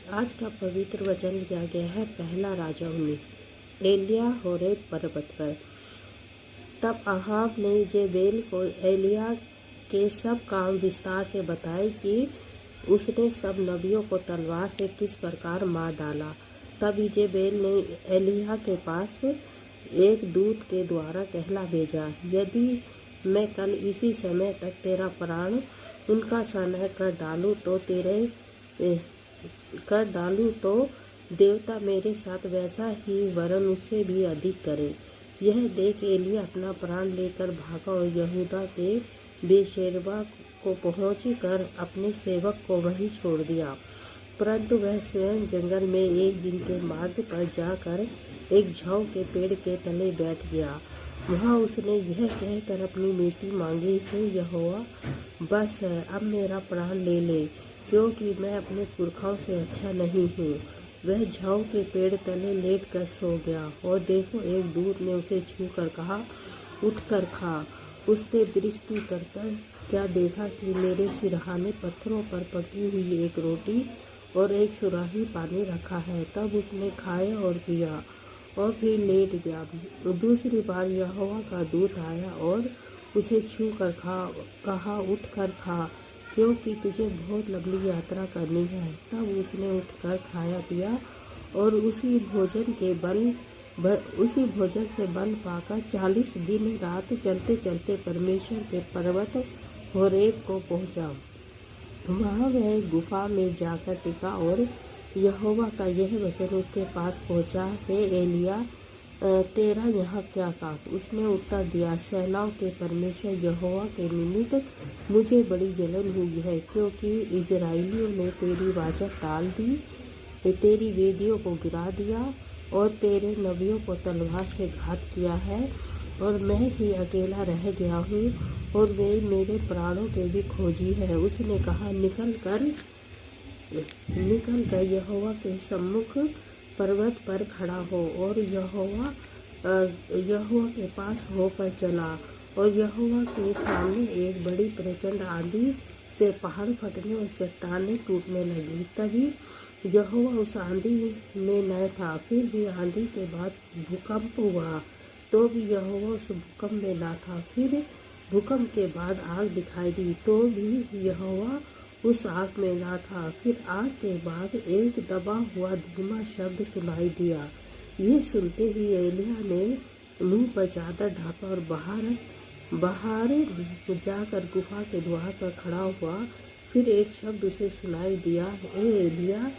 आज का पवित्र वचन लिया गया है पहला राजा 19। एलिया होरेब पर्वत पर। तब अहाब ने जेबेल को एलिया के सब काम विस्तार से बताए कि उसने सब नबियों को तलवार से किस प्रकार मार डाला। तब जेबेल ने एलिया के पास एक दूत के द्वारा कहला भेजा, यदि मैं कल इसी समय तक तेरा प्राण उनका सनह कर डालूं तो देवता मेरे साथ वैसा ही वरन उससे भी अधिक करे। यह देख एलिया अपना प्राण लेकर भागा और यहूदा के बेशेरबा को पहुँच कर अपने सेवक को वहीं छोड़ दिया। परंतु वह स्वयं जंगल में एक दिन के मार्ग पर जाकर एक झाऊ के पेड़ के तले बैठ गया। वहाँ उसने यह कहकर अपनी मृत्यु मांगी, हे यहोवा, बस है, अब मेरा प्राण ले ले, क्योंकि मैं अपने पुरखाओं से अच्छा नहीं हूँ। वह झाऊ के पेड़ तले लेट कर सो गया और देखो, एक दूत ने उसे छू कर कहा, उठ कर खा। उसने दृष्टि करता क्या देखा कि मेरे सिरहाने पत्थरों पर पकी हुई एक रोटी और एक सुराही पानी रखा है। तब उसने खाया और पिया और फिर लेट गया। दूसरी बार यहोवा का दूत आया और उसे छू कर कहा, उठ कर खा, क्योंकि तुझे बहुत लंबी यात्रा करनी है। तब उसने उठकर खाया पिया और उसी भोजन से बल पाकर 40 दिन रात चलते चलते परमेश्वर के पर्वत होरेब को पहुंचा। वहाँ वह गुफा में जाकर टिका और यहोवा का यह वचन उसके पास पहुंचा, हे एलिया, तेरा यहाँ क्या काम? उसने उत्तर दिया, सेनाओं के परमेश्वर यहोवा के निमित्त मुझे बड़ी जलन हुई है, क्योंकि इजराइलियों ने तेरी वाचा टाल दी, तेरी वेदियों को गिरा दिया और तेरे नबियों को तलवार से घात किया है, और मैं ही अकेला रह गया हूँ और वे मेरे प्राणों के भी खोजी है। उसने कहा, निकल कर यहोवा के सम्मुख पर्वत पर खड़ा हो। और यहोवा के पास होकर चला, और यहोवा के सामने एक बड़ी प्रचंड आंधी से पहाड़ फटने और चट्टानें टूटने लगी। तभी यहोवा उस आंधी में न था। फिर भी आंधी के बाद भूकंप हुआ, तो भी यहोवा उस भूकंप में न था। फिर भूकंप के बाद आग दिखाई दी, तो भी यहोवा उस आग में ना था। फिर आग के बाद एक दबा हुआ धीमा शब्द सुनाई दिया। ये सुनते ही एलिया ने मुंह पर चादर ढांका और बाहर जाकर गुफा के द्वार पर खड़ा हुआ। फिर एक शब्द उसे सुनाई दिया, ए एलिया,